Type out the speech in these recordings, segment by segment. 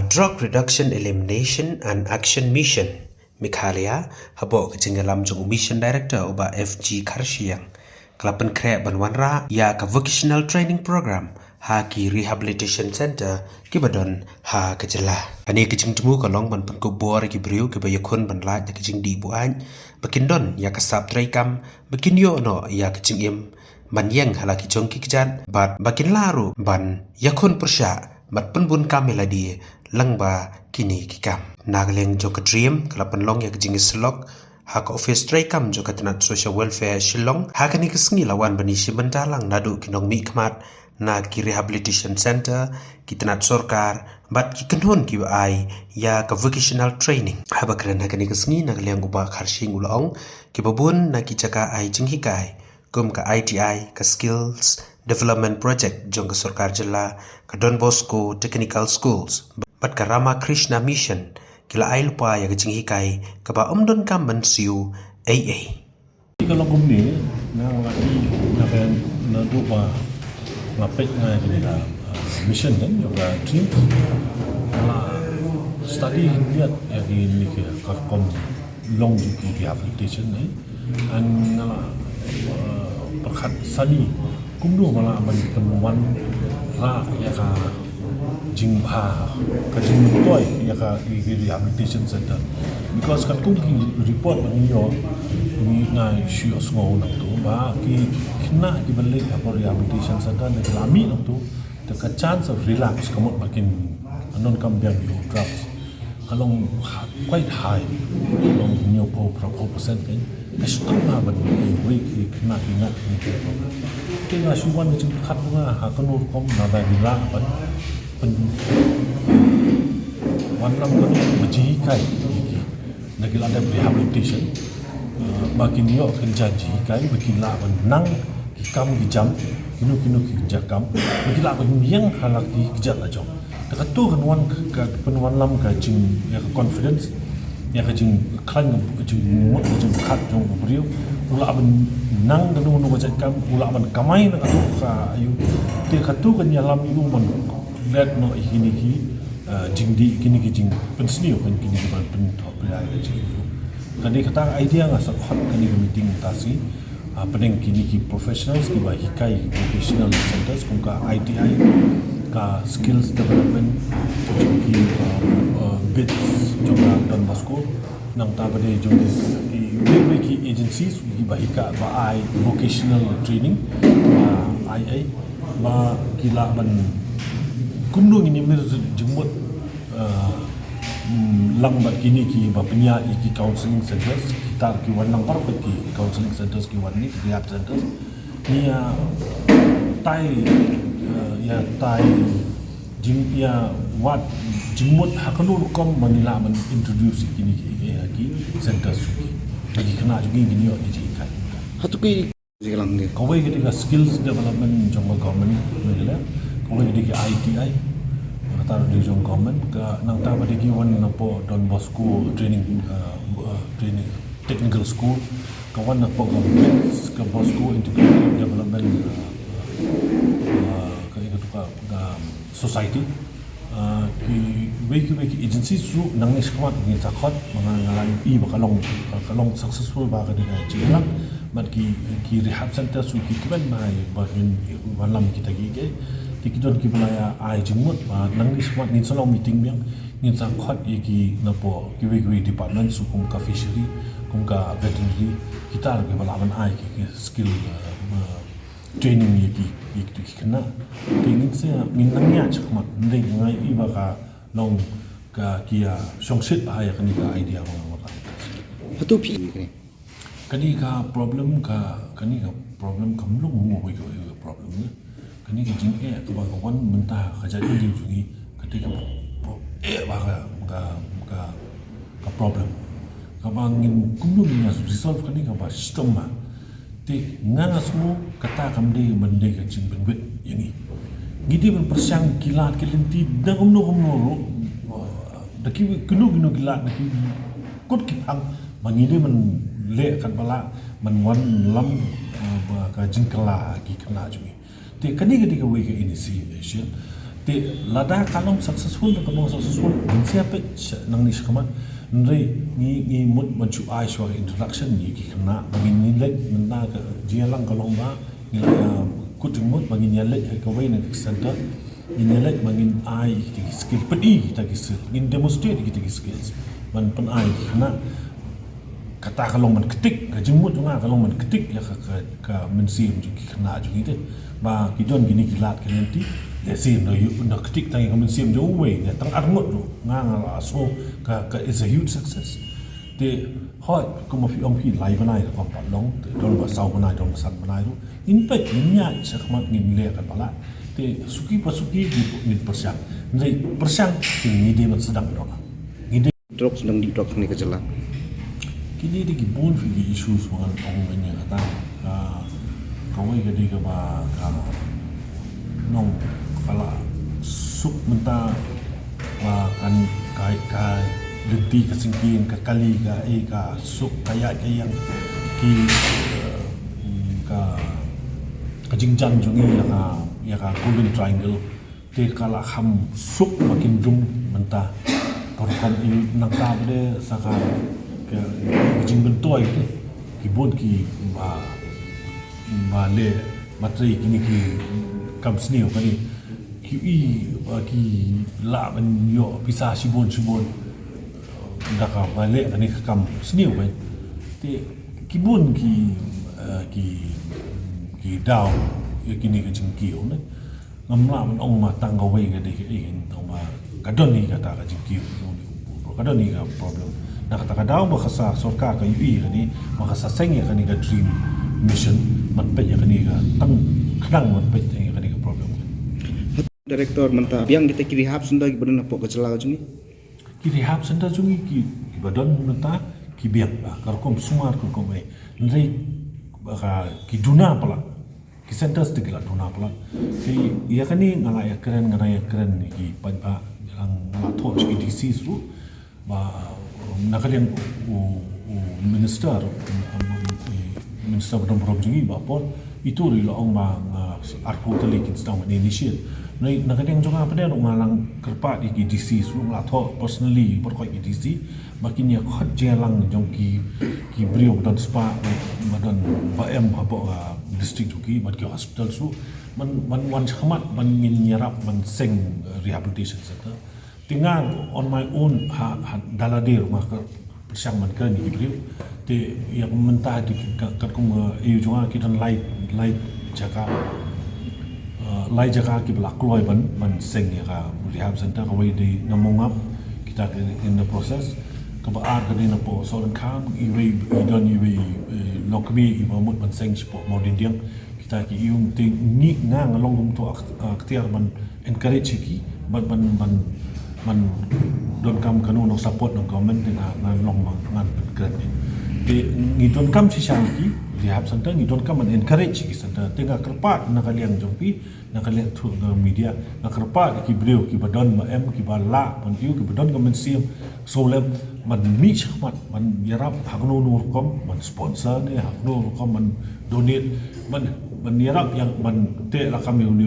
Drug Reduction Elimination and Action Mission Mikhalia habo kejenggalam jong Mission Director uba FG Karshiang kelapan krek banwanra ya ka Vocational Training Program ha ki Rehabilitation Center ki badon ha kejela ani kejeng temu kalong ban pen kubor ki briu ki bayakun ban la kejeng di buan bakindon ya kasap traikam bakin yo no ya kejeng im ban yang halaki jong ki kejan bat bakin laru ban yakun persya bat penbun kameladi langba kini kikam nagleng jo kadrim kalapan long ya kejing slok hak office tray kam jo katanat social welfare shillong hakani kesngi lawan bani shibandalang nadu kinong mi kmat na ki rehabilitation center kitanat sorkar bat ki kenhon ki ai ya ka vocational training habakran hakani kesngi nagleng uba kharshing ulong ki babun na ki jaka ai jinghikai kum ka ITI ka skills development project jong ka sorkar jela ka Don Bosco Technical Schools bat ka Rama Krishna Mission kila ay lupa ya kajing hikai ka ba omdon ka mansiu AA. Kalau kumni na lagi na dupa ngapit nga kini mission kan juga dream study lihat ya ini ka kom long di rehabilitation ni an perkhat sani kumdu malah penemuan ra ya ka jingpa ka jingtoy ya ka rehabilitation center because kan kumki report bangiyo ni ngai shi osngo nak tu ba ki khna ki balik apa rehabilitation center ne lami nak tu the chance of relapse kamot bakin anon kam biang yo drugs kalong quite high kalong nyo po percent kan estung na ban we ki khna ki nak ni ke tinga suwan ni khat nga ha kanur kom na ba ni la ban pen wanam kan beji kai iki nagila ada rehabilitation bakin yo kan janji kai bakin la ban nang ki kam ki jam kinu ki jakam bagila ban miang halaki kijat la jong dekat tu kan wan ka penwan lam ka jing ya confidence ya ka jing klan ka jing mot jing khat jong brio ula ban nang da no no kam ula ban kamai na ka ayu te ka tu kan ya lam ibu ban let no ikini ki jingdi kini ki jing pensni kan kini ki ban pen top ya jing kani kata idea nga sa khat kani meeting tasi pening kini ki professionals ki ba hikai vocational centers kung ka ITI ka skills development ki bits juga Don Bosco nang ta bade jongis ki agencies ki ba hika ba ai vocational training IA ba kila ban kundung ini mer jemut lambat kini ki ba penya ki counseling centers kita ki wan number ki counseling centers ki wan ni rehab centers ni tai jing ya wat jimut hakanur kom manila man introduce kini ki centers ki bagi kena juga gini yo ji kai hatu ki jigalang ni kawai ketika skills development jong government ngela kawai ketika ITI taruh di jong government ka nang ta bade ki wan napo Don Bosco training technical school ka wan napo government ka Bosco integrated development ka itu ka society ki weki agency su nang ni skmat ni sakot mga ngalan i bakalong successful ba ka dina jilang mat ki rehab center su ki kiban mai ba wan lam kita gi tikidon ki balaya ai jingmut ba nang ni smart ni solo meeting miang ni sa khat ki napo ki we department su kum ka fishery kum ka veterinary kita ke balaman ai ki skill training ni ki kena training se min nang ya chakma ndai ngai i ba ka long ka kia songsit ba ya kani ka idea ma hatu pi ni kani ka problem kamlung mo ko problem ni kani ki jing ka ba ka wan menta ka jadi jing jungi ketika ka problem ka ba ngin kumnu ni resolve kani ka ba system ma ti ngana semua kata kamde bende ka jing benwet yani ngidi ben persyang kilat kelenti dang umno daki kunu kilat daki kut kipang mangide men le kan bala man wan lam ka jing kala ki kena jungi te kani ketika we ke initiation Te lada kalong successful ke kalong successful siapa nang ni sekama nri ni mut mencu ai so introduction ni ki kena bagi nilai mena ke jialang kalong ba ni kuting mut bagi nilai ke wei ni center nilai bagi ai ki skill pedi kita ki skill in demonstrate kita ki skills man pen ai kena kata kalong man ketik ke jemut nga kalong man ketik ya ka mensim ki kena ju gitu ba ki don gini kilat ke nanti ya sim no you no ketik tang yang mensim jo we ya tang armut tu nga so ka is a huge success te hoi ko mo fi om fi lai banai ko pa long te don ba sau banai don san banai tu in pe nya sakmat ngin le ka pala te suki pasuki ni persyang nei persyang ni de man sedang dong ni de drop sedang di drop ni ke jalan kini di gibon fi issues mga ong nya kata kawai ka di ka ba nong kala suk menta kan kai lenti kesingkian ka kali ka suk kaya yang ki ka jingjang jungi ya ka golden triangle te kala ham suk makin jum menta korkom i nakta bade saka ke jing bentoy itu kibon ki ba le matri kini ki kam sniu kani ki la ban yo pisah sibon daka balik kani kam sniu kan ti kibon ki daw kini ke jingki on ngamla man ong ma tangga we ga de in ong ma kadon ni kata ka jingki kadon ni ka problem nak kata daw ba khasa sorka ka ui kani makasa seng ya kani ka dream mission man pe ya kani ka tang khang man pe ya kani ka problem director menta biang kita kiri hap senda ki badan apa kecela jungi ki rehab center jungi ki badan menta ki biang ba karkom sumar ko me ndai ba ki duna pala ki center stigla duna pala ki ya kani ngala ya keren ni ki panpa yang ngala tho ki disease ru ba nakalian minister betul jungi ba pon itu ri lo ong ba arpo tali kin stang ni initiate nei nakalian jonga apa dia ngalang kerpa di DC su la tho personally berkoi DC makin ya khat jelang jongki ki brio dan spa badan ba em apa district juki bat ki hospital su man khamat man ngin nyarap man seng rehabilitation center tinggal on my own daladir maka persiang man kan brio te yang mentah di kat kum eu jonga ki dan lai jaga ki belak loy ban seng ya ka rehab center ka wei di namongap kita in the process ka ba ar ka di na po so kam i wei don i wei lokbi i mamut ban seng spo modin diang kita ki yung te ni ngang along dum to aktiar ban encourage ki ban don kam kanu no support no government ngan long ngan kret di ngidon kam si shanki rehab center ngidon kam an encourage ki center tengah kerpat nakaliang jompi nakaliang thu media nakerpat ki brio ki badon ma em ki bala pan tiu ki badon ka mensiam solem man mi chakmat man yarap hakno nur kom man sponsor ni hakno kom man donate man yarap yang man te la kami ni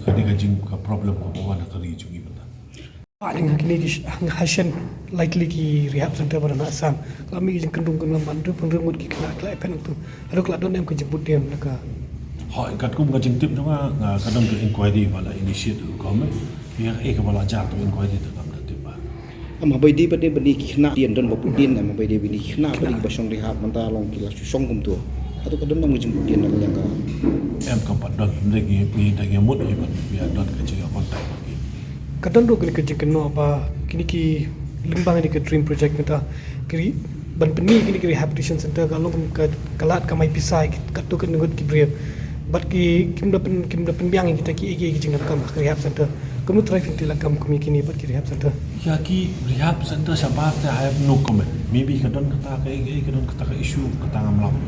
kadi jing ka problem ko bawa nakari jungi paling kini hang hasen likely ki rehab center pada Assam kami jeng kendung kendung bantu penremut ki kena kelai pen tu ada kelak don em ke jemput dia mereka hoi kat kum ka jing tip juga kadang ke inquiry bala initiate government yang ke bala jar tu inquiry tu kam tip ba ama bai di bade bani ki khna dien don bapu din ama bai di bini khna bani basong rehab menta long ki la song kum tu atau kadang nang jemput dia nak yang ka em ka padon lagi ni dagi mut iban biar don ka jiga kontak kadang do kini kerja kena apa kini ki limbang ini ke dream project kita kiri ban peni kini ki rehabilitation center kalau ke kalat kamai pisai kat tu kan ngut ki bria bat ki kim dapen biang kita ki ege jeng kam rehab center kamu try finti la kam kumi kini bat ki rehab center ya ki rehab center sabat I have no comment maybe kadon kata ke kadon kata ke issue kata ngamlam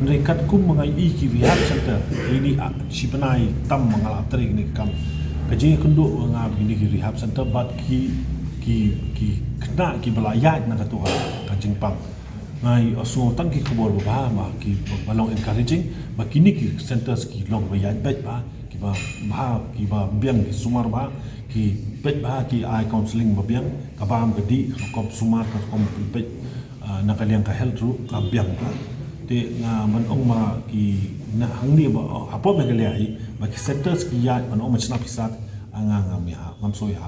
mereka kum mengai ki rehab center ini si penai tam mengalat trik ni kam kaji kundu ngab ini ki rehab center bat ki kena ki belayat nak tu ka jingpang ngai asu tang ki khobor ba ma ki balong encouraging ba kini ki centers ki long bayat bet ba ki ki ba biang ki sumar ba ki pet ba ki ai counseling ba biang ka bam ka di kom sumar ka kom pet na kaliang ka health ru ka biang ba te nga man ong ma ki na hang ni ba apo me kali ai ba ki centers ki ya man ong ma chna pisat anga nga mi ha ngam so ya